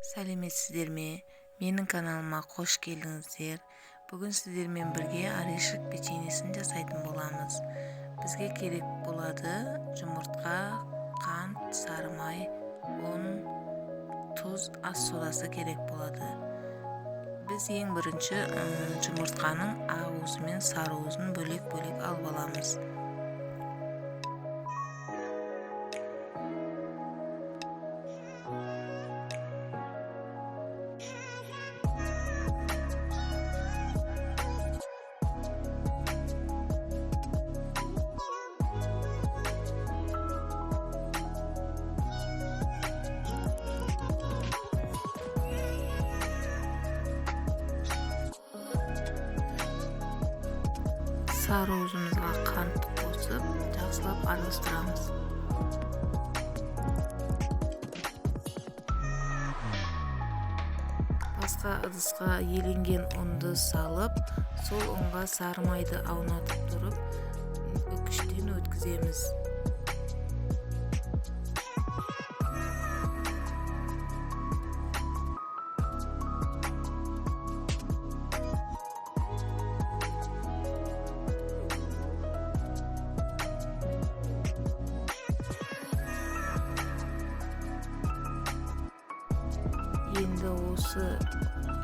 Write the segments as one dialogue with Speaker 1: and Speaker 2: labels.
Speaker 1: Сәлеметсіздерме? Менің каналыма қош келдіңіздер. Бүгін сіздермен бірге орешек печеньесін жасайтын боламыз. Бізге керек болады жұмыртқа, қант, сары май, ұн, тұз, ас содасы керек болады. Біз ең бірінші жұмыртқаның ақ уызы мен сары уызын бөлек-бөлек алып аламыз. Сары уызымызға қантты қосып, жақсылап араластырамыз. Басқа ыдысқа еленген ұнды салып, сол ұнға сары майды аунатып тұрып, үкіштен өткіземіз. Енді осы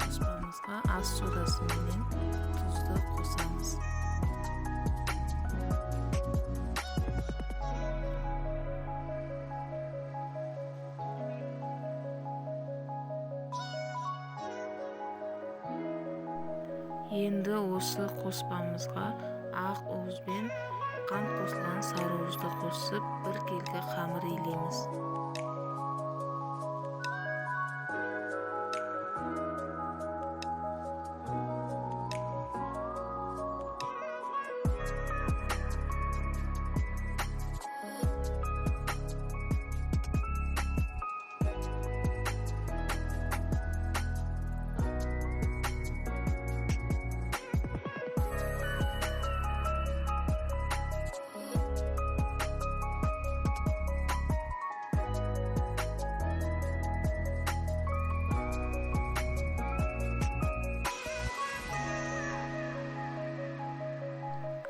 Speaker 1: қоспамызға ас содасы мен тұзды қосамыз. Енді осы қоспамызға ақ уыз бен қант қосылған сары уызды қосып, бір келгі қамыр илейміз.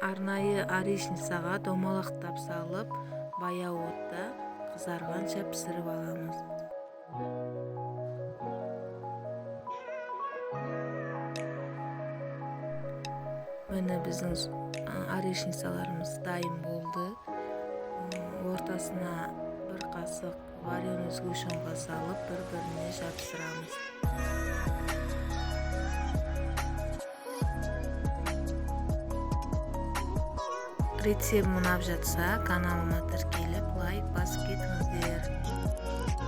Speaker 1: Арнайы орешницаға домалақтап салып, баяу отта қызарғанша пісіріп аламыз. Міне біздің орешницаларымыз дайын болды. Ортасына бір қасық вареный сгущенка салып, бір-біріне жабыстырамыз. Рецепт ұнап жатса, каналыма тіркеліп, лайк басып кетіңіздер.